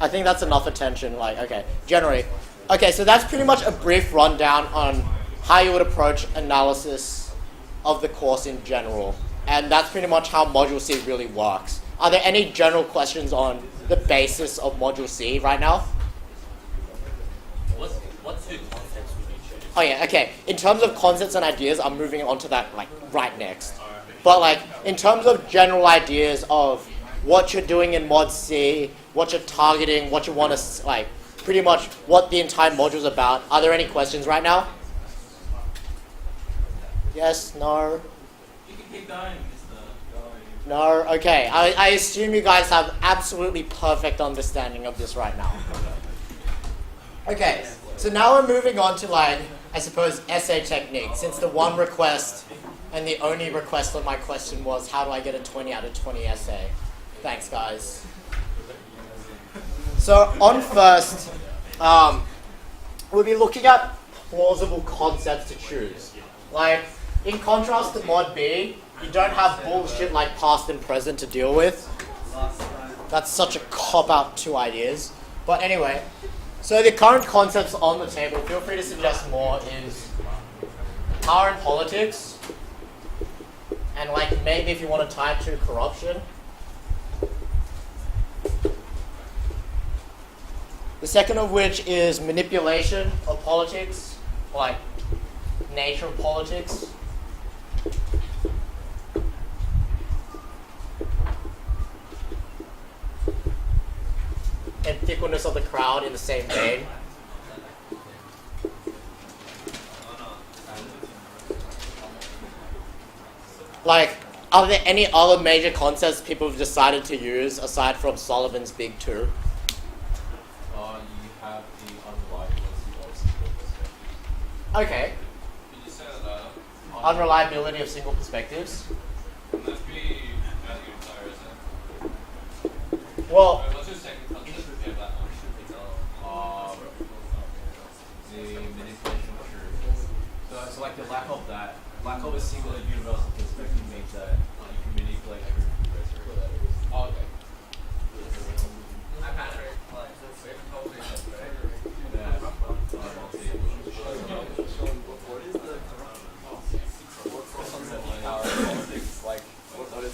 I think that's enough attention. Like, okay, generally. Okay, so that's pretty much a brief rundown on how you would approach analysis of the course in general. And that's pretty much how Module C really works. Are there any general questions on the basis of Module C right now? What two concepts would you choose? Oh yeah, okay. In terms of concepts and ideas, I'm moving on to that like right next. But like in terms of general ideas of what you're doing in Mod C, what you're targeting, what you want to like, pretty much what the entire module is about. Are there any questions right now? Yes, no? You can keep going, Mr. No? Okay. I assume you guys have absolutely perfect understanding of this right now. Okay, so now we're moving on to like, I suppose, essay technique, since the one request and the only request on my question was how do I get a 20 out of 20 essay? Thanks, guys. So on first, we'll be looking at plausible concepts to choose. Like, in contrast to Mod B, you don't have bullshit like past and present to deal with. That's such a cop-out two ideas. But anyway, so the current concepts on the table, feel free to suggest more, is power and politics, and like maybe if you want to tie it to corruption. The second of which is manipulation of politics, or like nature of politics. And fickleness of the crowd in the same vein. Like, are there any other major concepts people have decided to use aside from Sullivan's big two? You have the unreliability of single perspectives. Okay. Did you say that? Unreliability of single perspectives. Must be about your entire essay. Well, What's your second concept? Yeah, that one. The manipulation of truth. So like the lack of that, lack of a single universal perspective means that you can manipulate truth. Oh, okay.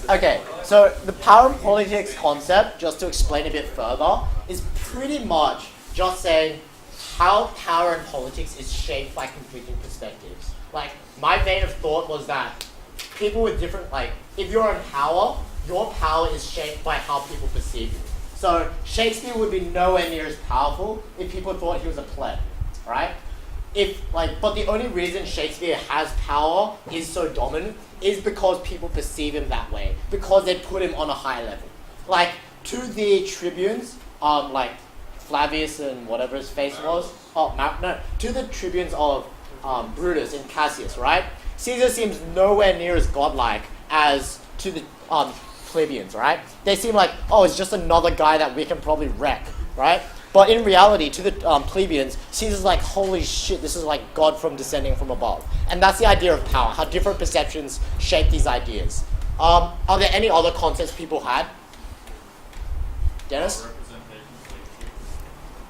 okay, so the power and politics concept, just to explain a bit further, is pretty much just saying how power and politics is shaped by conflicting perspectives. Like, my vein of thought was that people with different, like, if you're in power, your power is shaped by how people perceive you. So Shakespeare would be nowhere near as powerful if people thought he was a pleb, right? But the only reason Shakespeare has power, is so dominant, is because people perceive him that way, because they put him on a high level. Like, to the tribunes, like Flavius and whatever his face was, to the tribunes of Brutus and Cassius, right? Caesar seems nowhere near as godlike as to the plebeians, right? They seem like, oh, it's just another guy that we can probably wreck, right? But in reality, to the plebeians, Caesar's like, holy shit, this is like God from descending from above. And that's the idea of power, how different perceptions shape these ideas. Are there any other concepts people had? Dennis?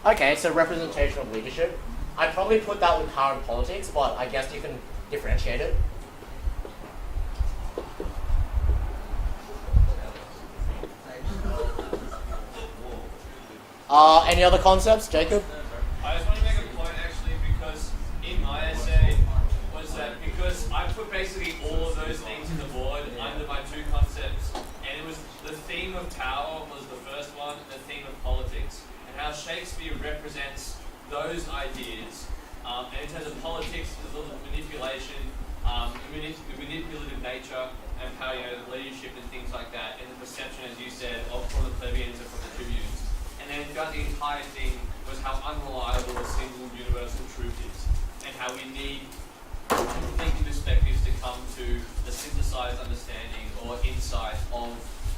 Okay, so representation of leadership. I'd probably put that with power and politics, but I guess you can differentiate it. Any other concepts, Jacob? I just want to make a point actually, because in my essay was that because I put basically all of those things in the board under my two concepts, and it was the theme of power was the first one, and the theme of politics, and how Shakespeare represents those ideas. And in terms of politics, there's a little manipulation, the manipulative nature, and how, you know, the leadership and things like that, and the perception, as you said, of from the plebeians and from the tribunes. And then throughout the entire thing was how unreliable a single universal truth is, and how we need conflicting perspectives to come to the synthesized understanding or insight of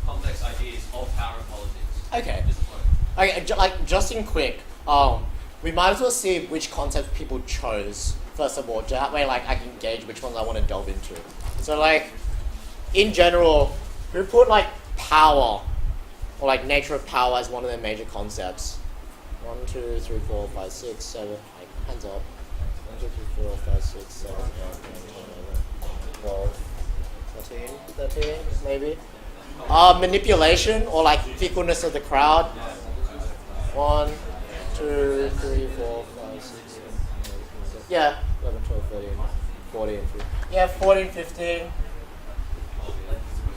complex ideas of power and politics. Okay. Just in quick, we might as well see which concepts people chose, first of all. That way, like, I can gauge which ones I want to delve into. So, like, in general, who put, like, power, or, like, nature of power as one of their major concepts? 1, 2, 3, 4, 5, 6, 7. Like, hands up. 1, 2, 3, 4, 5, 6, 7, 8, 9, 10, 11, 12, 13, maybe. Manipulation or like fickleness of the crowd. 1, 2, 3, 4, 5, 6, 7, 8, 9, 10. Yeah, 11, 12, 13, 14, 15. Yeah, 14, 15.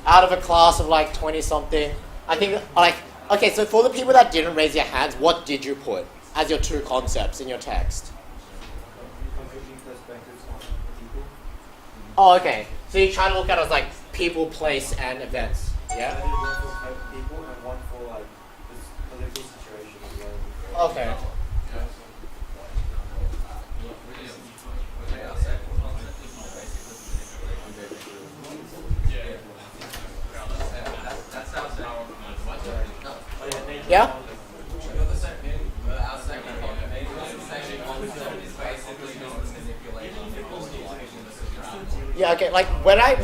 Out of a class of like 20 something. I think like, okay, so for the people that didn't raise your hands, what did you put as your two concepts in your text? Oh, okay. So you try to look at it as like people, place, and events. Yeah? I did one for people and one for like this political situation as well. Okay. Yeah? Yeah, okay, like when I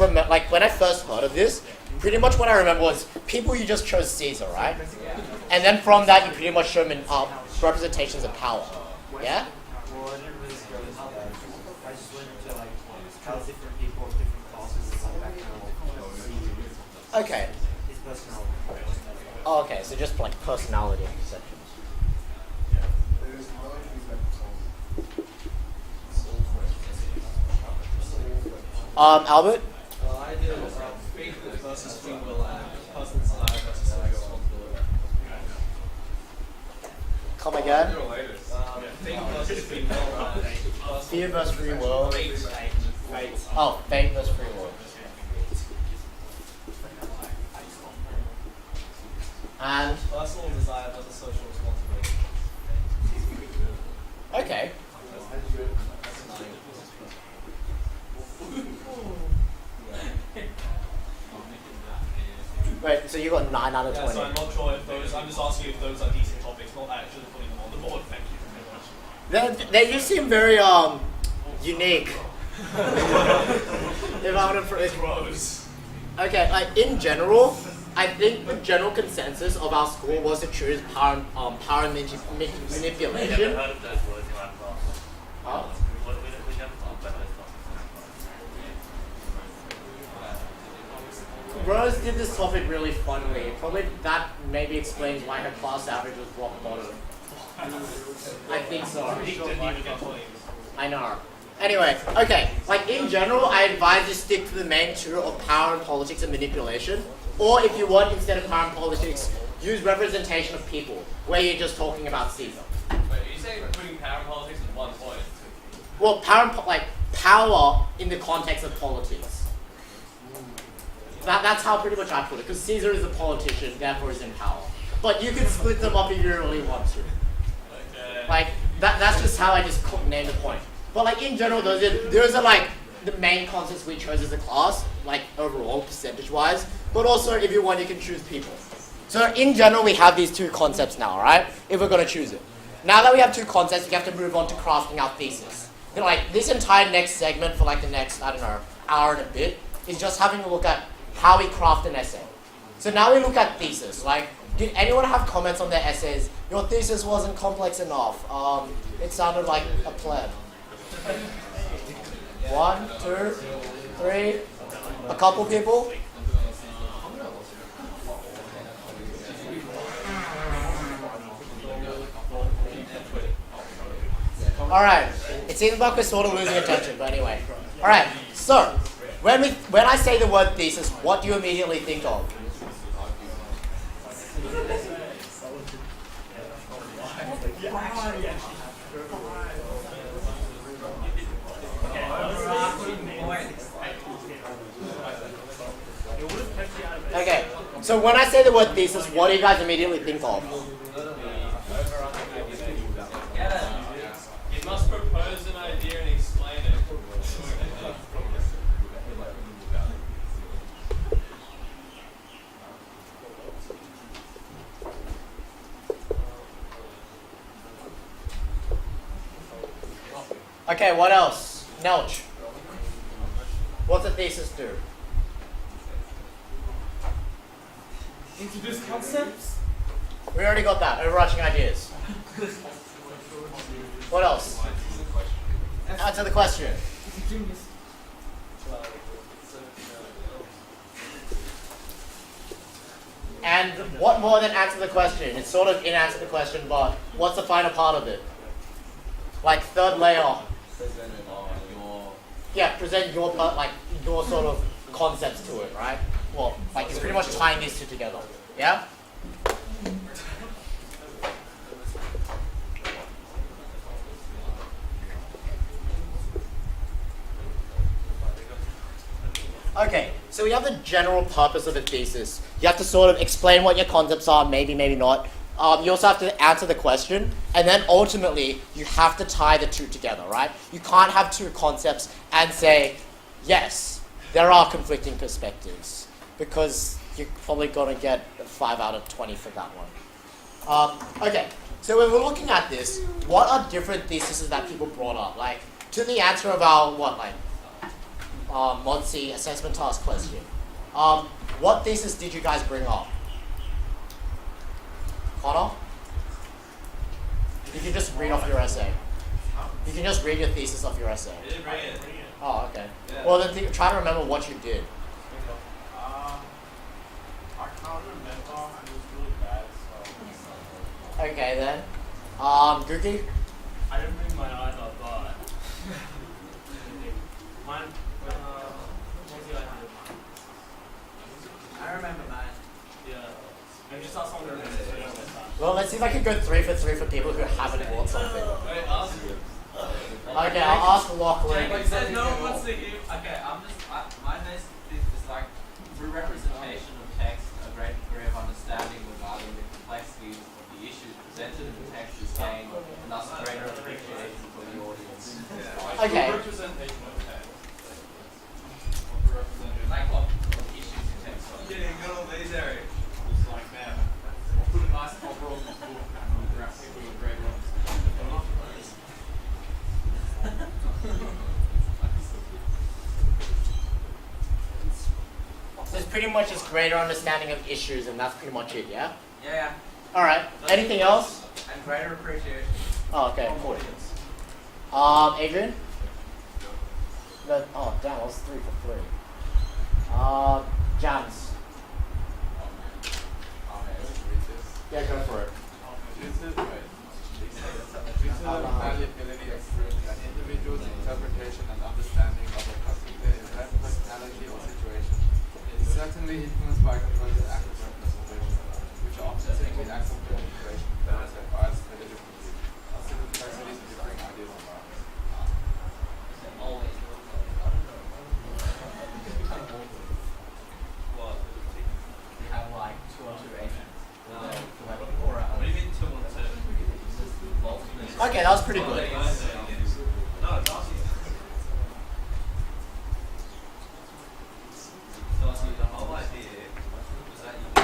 first heard of this, pretty much what I remember was people you just chose Caesar, right? And then from that you pretty much show them representations of power. Yeah? Well, I didn't really go into that. I just went into like how different people of different classes and like background Okay. his personality. Oh, okay, so just like personality perceptions. Albert? I did faith versus free will and personal desire versus social responsibility. Come again? Faith versus free will and Fear versus free will. fate. Oh, fate versus free will. And Personal desire versus social responsibility. okay. Wait, so you got 9 out of 20. So I'm not sure if those, I'm just asking if those are decent topics, not actually putting them on the board. Thank you very much. They just seem very unique. If I would have Gross. okay, like in general, I think the general consensus of our school was to choose power manipulation. Heard of those words in our class. Huh? We never talked about those Rose did this topic really funnily. Probably that maybe explains why her class average was rock bottom. I think so. I know. Anyway, okay, like in general, I advise you stick to the main two of power and politics and manipulation. Or if you want, instead of power and politics, use representation of people, where you're just talking about Caesar. Wait, are you saying putting power and politics in one point? Well, power in the context of politics. That's how pretty much I put it, because Caesar is a politician, therefore he's in power. But you can split them up if you really want to. Okay. Like, that's just how I just named the point. But like in general, those are like the main concepts we chose as a class, like overall, percentage-wise. But also, if you want, you can choose people. So in general, we have these two concepts now, right? If we're going to choose it. Now that we have two concepts, we have to move on to crafting our thesis. You know, like this entire next segment for like the next, I don't know, hour and a bit, is just having a look at how we craft an essay. So now we look at thesis. Like, did anyone have comments on their essays? Your thesis wasn't complex enough. It sounded like a pleb. 1, 2, 3. A couple people. All right. It seems like we're sort of losing attention, but anyway. All right. So, when I say the word thesis, what do you immediately think of? Okay. So when I say the word thesis, what do you guys immediately think of? You must propose an idea and explain it. Okay, what else? Nelch. What's a thesis do? Introduce concepts. We already got that. Overarching ideas. else? Answer the question. And what more than answer the question? It's sort of in answer the question, but what's the final part of it? Like third layer. Yeah, present your sort of concepts to it, right? Well, like it's pretty much tying these two together. Yeah? Okay, so we have the general purpose of a thesis. You have to sort of explain what your concepts are, maybe, maybe not. You also have to answer the question, and then ultimately, you have to tie the two together, right? You can't have two concepts and say, yes, there are conflicting perspectives, because you're probably going to get a 5 out of 20 for that one. Okay, so when we're looking at this, what are different theses that people brought up? Like, to the answer of our, Monty assessment task question. What thesis did you guys bring up? Connor? You can just read off your essay. You can just read your thesis off your essay. I didn't read it. Oh, okay. Yeah. Well, then try to remember what you did. I can't remember, and it was really bad, so... Okay, then. Gookie? I didn't bring mine either, but mine. What's the idea of mine? I remember mine. Yeah. Maybe just ask someone to remember so you don't waste time. Well, let's see if I can go 3 for 3 for people who haven't bought something. Wait, ask you. Okay, I'll ask Lachlan. Like said, no one wants to hear. Okay, my next is like through representation of text, a great degree of understanding regarding the complexities of the issues presented in the text is gained, and thus a greater appreciation for the audience. Okay. Representation of text. Like what issues in text? Yeah, good old these area. It's like, man, I'll put a nice overall book and I'll wrap people with great ones. So it's pretty much just greater understanding of issues, and that's pretty much it, yeah? Yeah, Alright, anything else? and greater appreciation. Oh, okay, cool. Adrian? No, oh, damn, I was 3 for 3. Jans? Yeah, go for it. Malleability of an individual's interpretation and understanding of their personality or situation is certainly influenced by components acts of representation, which are often simply acts of manipulation that bias legitimacy, are simple capacities of differing ideas of morals. What? We have like 2 or 2 agents. What do you mean 2 and 2? Okay, that was pretty good. No, it's awesome. So the whole idea was that you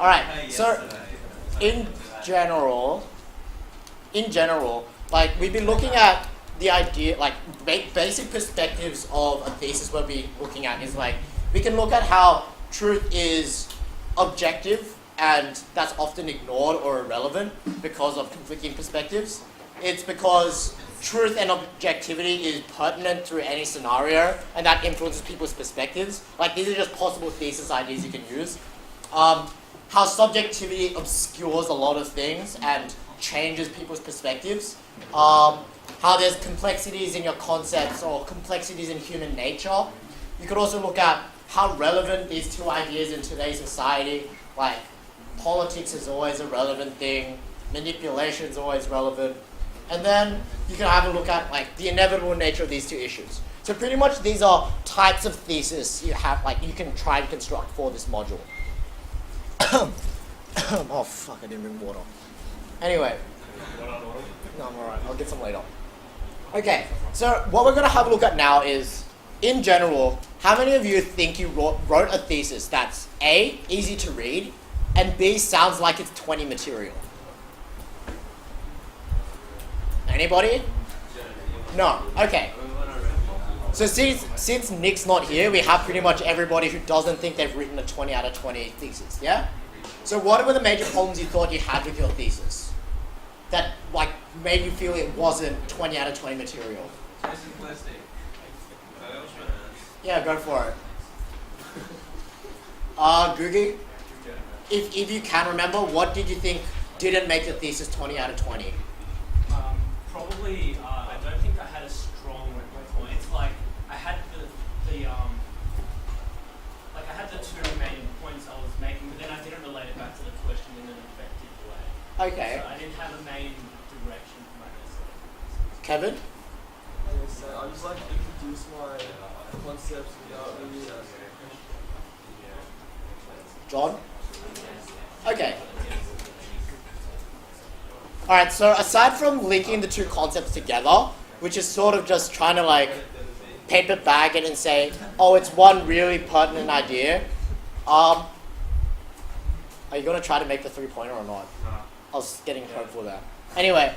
Alright, so in general, like we've been looking at the idea, like basic perspectives of a thesis we'll be looking at is like, we can look at how truth is objective and that's often ignored or irrelevant because of conflicting perspectives. It's because truth and objectivity is pertinent through any scenario and that influences people's perspectives. Like these are just possible thesis ideas you can use. How subjectivity obscures a lot of things and changes people's perspectives. How there's complexities in your concepts or complexities in human nature. You could also look at how relevant these two ideas in today's society, like politics is always a relevant thing, manipulation is always relevant, and then you can have a look at like the inevitable nature of these two issues. So pretty much these are types of thesis you have, like you can try and construct for this module. Oh fuck, I didn't bring water. Anyway. No, I'm alright, I'll get some later. Okay, so what we're gonna have a look at now is, in general, how many of you think you wrote a thesis that's A, easy to read, and B, sounds like it's 20 material? Anybody? No, okay. So since Nick's not here, we have pretty much everybody who doesn't think they've written a 20 out of 20 thesis, yeah? So what were the major problems you thought you had with your thesis? That like made you feel it wasn't 20 out of 20 material? Too simplistic. Yeah, go for it. Googie, if you can remember, what did you think didn't make the thesis 20 out of 20? Probably, I don't think I had a strong point. Like, I had I had the two main points I was making, but then I didn't relate it back to the question in an effective way. Okay. So I didn't have a main direction for my essay. Kevin? Yes, I just like to introduce my concepts without really John? Okay. Alright, so aside from linking the two concepts together, which is sort of just trying to like paper bag it and say, oh, it's one really pertinent idea, are you going to try to make the three-pointer or not? No. I was getting hopeful there. Anyway,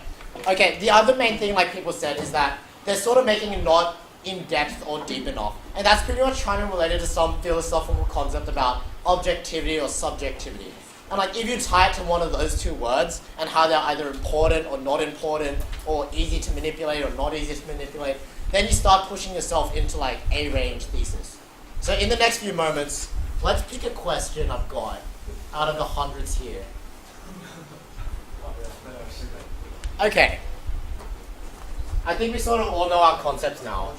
okay, the other main thing, like people said, is that they're sort of making it not in-depth or deep enough. And that's pretty much trying to relate it to some philosophical concept about objectivity or subjectivity. And like if you tie it to one of those two words and how they're either important or not important or easy to manipulate or not easy to manipulate, then you start pushing yourself into like A-range thesis. So in the next few moments, let's pick a question I've got out of the hundreds here. Okay. I think we sort of all know our concepts now.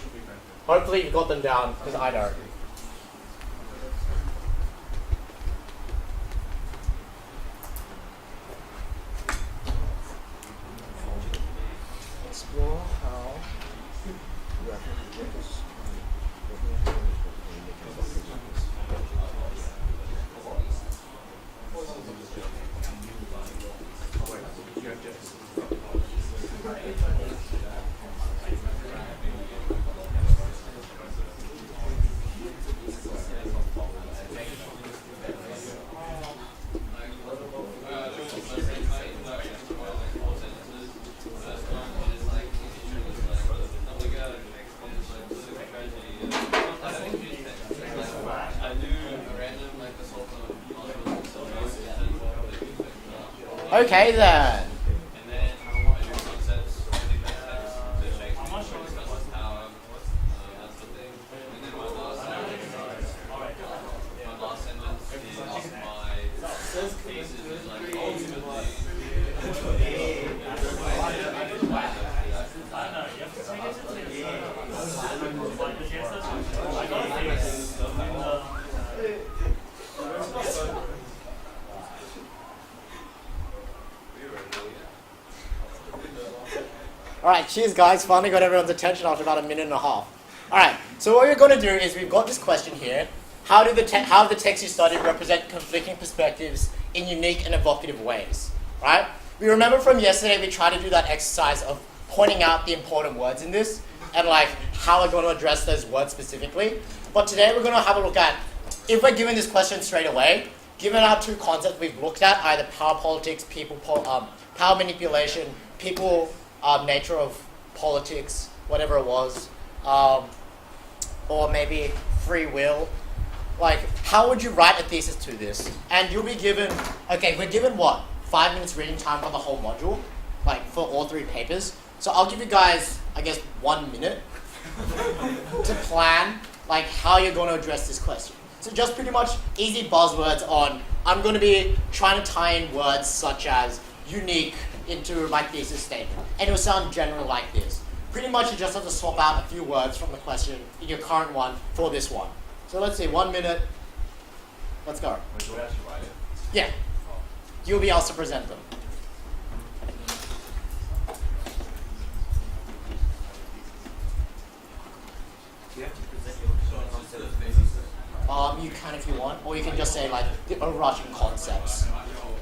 Hopefully you've got them down, because I don't. Explore how Okay then. And then concepts, I'm not sure if that was power, that's the thing. And then my last sentence is my thesis is like ultimately. I don't know, you have to take it to the like the answers. I got a thesis Alright, cheers guys, finally got everyone's attention after about a minute and a half. Alright, so what we're going to do is we've got this question here. How do the texts you studied represent conflicting perspectives in unique and evocative ways? Right? We remember from yesterday we tried to do that exercise of pointing out the important words in this and like how we're going to address those words specifically. But today we're going to have a look at, if we're given this question straight away, given our two concepts we've looked at, either power politics, power manipulation, people nature of politics, whatever it was, or maybe free will. Like, how would you write a thesis to this? And you'll be given, okay, we're given what? 5 minutes reading time for the whole module, like for all 3 papers. So I'll give you guys, I guess, 1 minute to plan, like how you're going to address this question. So just pretty much easy buzzwords on, I'm going to be trying to tie in words such as unique into my thesis statement. And it will sound general like this. Pretty much you just have to swap out a few words from the question in your current one for this one. So let's see, 1 minute. Let's go. Wait, do I actually write it? Yeah. You'll be asked to present them. You have to present your concept. You can if you want, or you can just say like the overarching concepts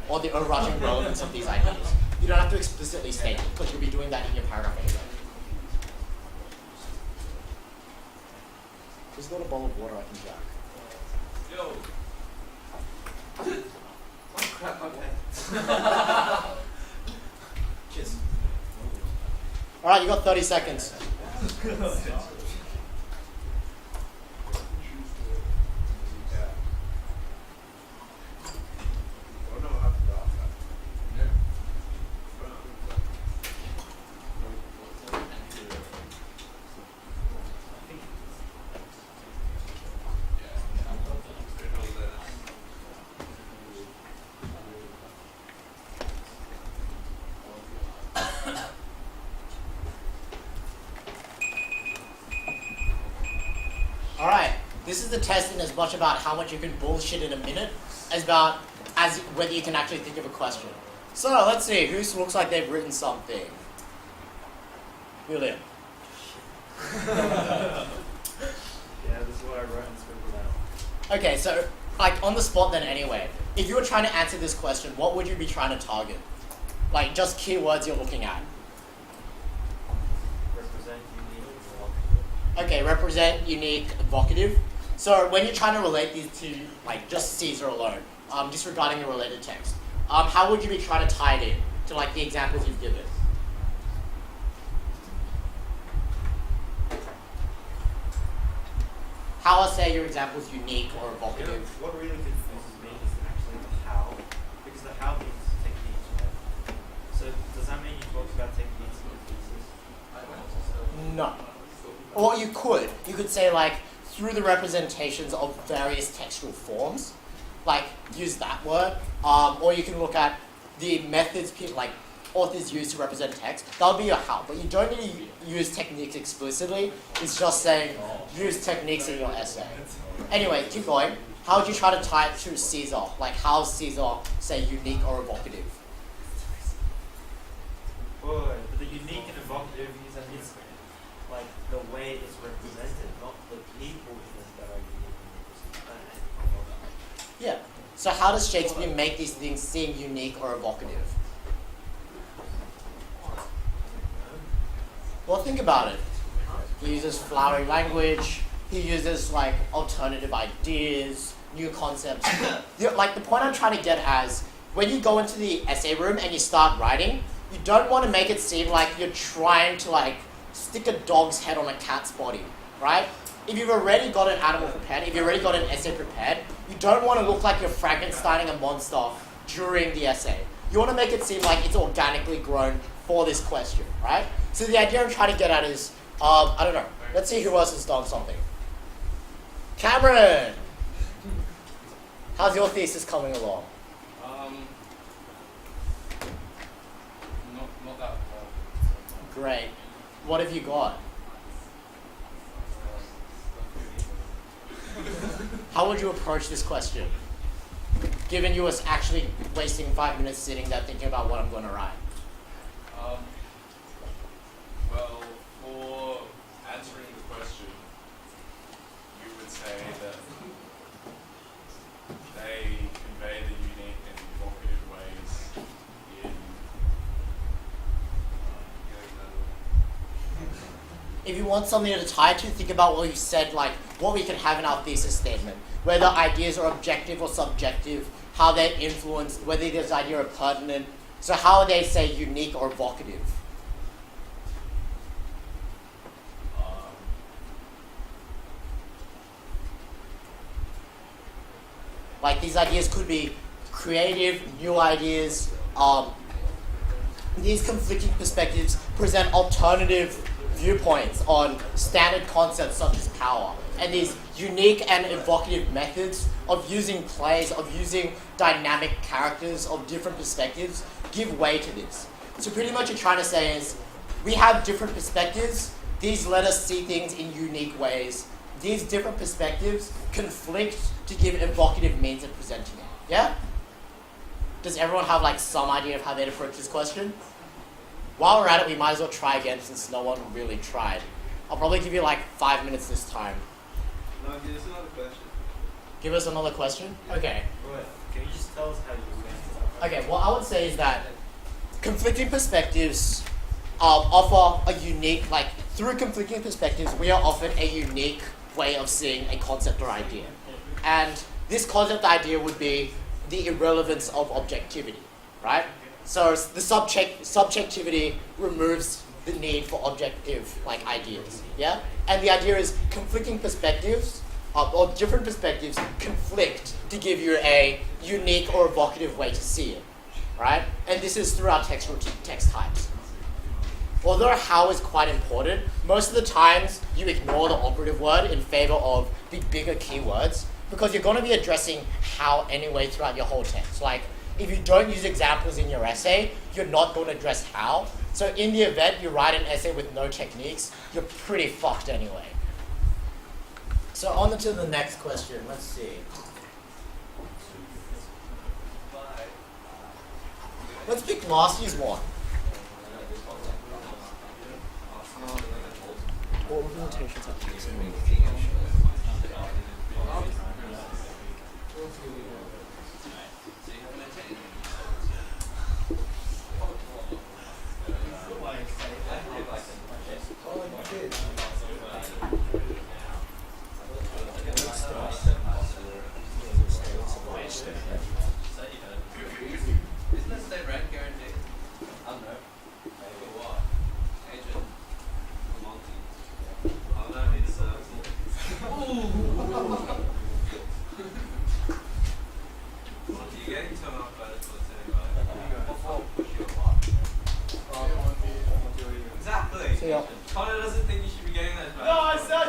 or the overarching relevance of these ideas. You don't have to explicitly state it because you'll be doing that in your paragraph anyway. There's got a bowl of water I can jack. Yo. Oh crap, okay. Cheers. Alright, you got 30 seconds. This is the test in as much about how much you can bullshit in a minute as whether you can actually think of a question. So let's see, who looks like they've written something? William. Yeah, this is what I wrote and scribbled out. Okay, so like on the spot then anyway, if you were trying to answer this question, what would you be trying to target? Like just keywords you're looking at. Represent unique or Okay, represent, unique, evocative. So when you're trying to relate these to like just Caesar alone, disregarding the related text, how would you be trying to tie it in to like the examples you've given? How are, say, your examples unique or evocative? What really confuses me is actually the how, because the how means techniques, right? So does that mean you talked about techniques in the thesis? No. Or you could. You could say like through the representations of various textual forms, like use that word. Or you can look at the methods like authors use to represent text. That'll be your how. But you don't need to use techniques explicitly. It's just saying use techniques in your essay. Anyway, keep going. How would you try to tie it to Caesar? Like how is Caesar, say, unique or evocative? But the unique and evocative is like the way it's represented, not the people in it that are unique and evocative. Yeah. So how does Shakespeare make these things seem unique or evocative? Well, think about it. He uses flowery language. He uses like alternative ideas, new concepts. Like the point I'm trying to get at is when you go into the essay room and you start writing, you don't want to make it seem like you're trying to like stick a dog's head on a cat's body, right? If you've already got an animal prepared, if you've already got an essay prepared, you don't want to look like you're Frankensteining a monster during the essay. You want to make it seem like it's organically grown for this question, right? So the idea I'm trying to get at is, I don't know. Let's see who else has done something. Cameron! How's your thesis coming along? Not that well. Great. What have you got? How would you approach this question? Given you was actually wasting 5 minutes sitting there thinking about what I'm going to write. Well, for answering the question, you would say that they convey the unique and evocative ways in If you want something to tie to, think about what you said, like what we can have in our thesis statement. Whether ideas are objective or subjective, how they're influenced, whether these ideas are pertinent. So how are they, say, unique or evocative? Like these ideas could be creative, new ideas. These conflicting perspectives present alternative viewpoints on standard concepts such as power. And these unique and evocative methods of using plays, of using dynamic characters of different perspectives give way to this. So pretty much what you're trying to say is, we have different perspectives. These let us see things in unique ways. These different perspectives conflict to give evocative means of presenting it. Yeah? Does everyone have like some idea of how they'd approach this question? While we're at it, we might as well try again since no one really tried. I'll probably give you like 5 minutes this time. No, give us another question. Give us another question? Okay. Wait, can you just tell us how you answer that? Okay, what I would say is that conflicting perspectives offer a unique, like through conflicting perspectives, we are offered a unique way of seeing a concept or idea. And this concept idea would be the irrelevance of objectivity, right? So the subjectivity removes the need for objective like ideas, yeah? And the idea is conflicting perspectives or different perspectives conflict to give you a unique or evocative way to see it, right? And this is through our textual text types. Although how is quite important, most of the times you ignore the operative word in favor of the bigger keywords because you're going to be addressing how anyway throughout your whole text. Like, if you don't use examples in your essay, you're not going to address how. So in the event you write an essay with no techniques, you're pretty fucked anyway. So on to the next question. Let's see. Let's pick last year's one. What representations have you seen? Isn't it state rent guaranteed? I don't know. Maybe what? Agent. Monty. I don't know, it's You're getting turned off by the police anyway. Before push your part. Exactly. See ya. Connor doesn't think you should be getting those back. No, I said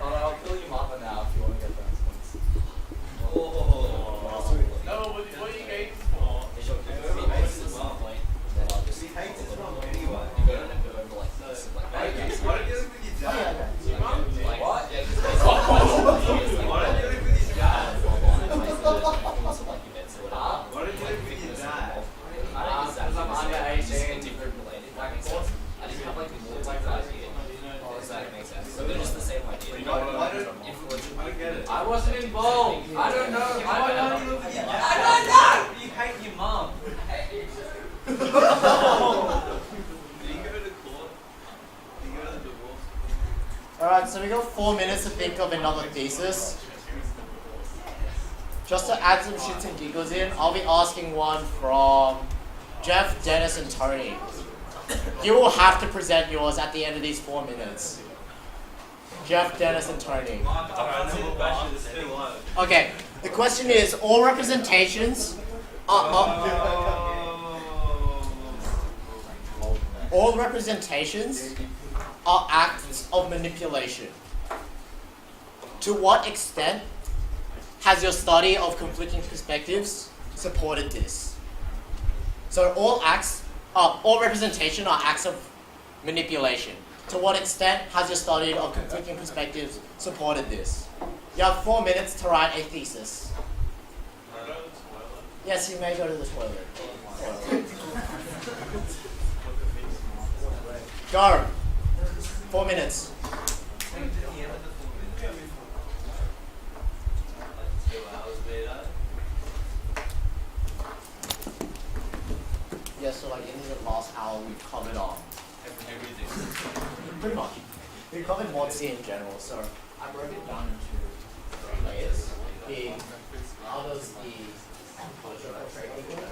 I'll kill your mother now if you want to get those points. No, what are you getting for? Why don't you live with your dad? What? Why don't you live with your dad? Why don't you live with your dad? Because I'm under 18. I just have like more like that here. Does that make sense? So they're just the same idea. Why don't get it? I wasn't involved. I don't know. Why don't you live with your dad? I don't know. You hate your mum. Do you go to court? Do you go to the divorce? Alright, so we got 4 minutes to think of another thesis. Just to add some shits and giggles in, I'll be asking one from Jeff, Dennis, and Tony. You will have to present yours at the end of these 4 minutes. Jeff, Dennis, and Tony. Okay, the question is, all representations are acts of manipulation. To what extent has your study of conflicting perspectives supported this? So all representation are acts of manipulation. To what extent has your study of conflicting perspectives supported this? You have 4 minutes to write a thesis. Yes, you may go to the toilet. Go. 4 minutes. Yeah, so like in the last hour we've covered everything. Pretty much. We covered what's in general, so I broke it down into 3 layers. Being others, the culture portrayed people,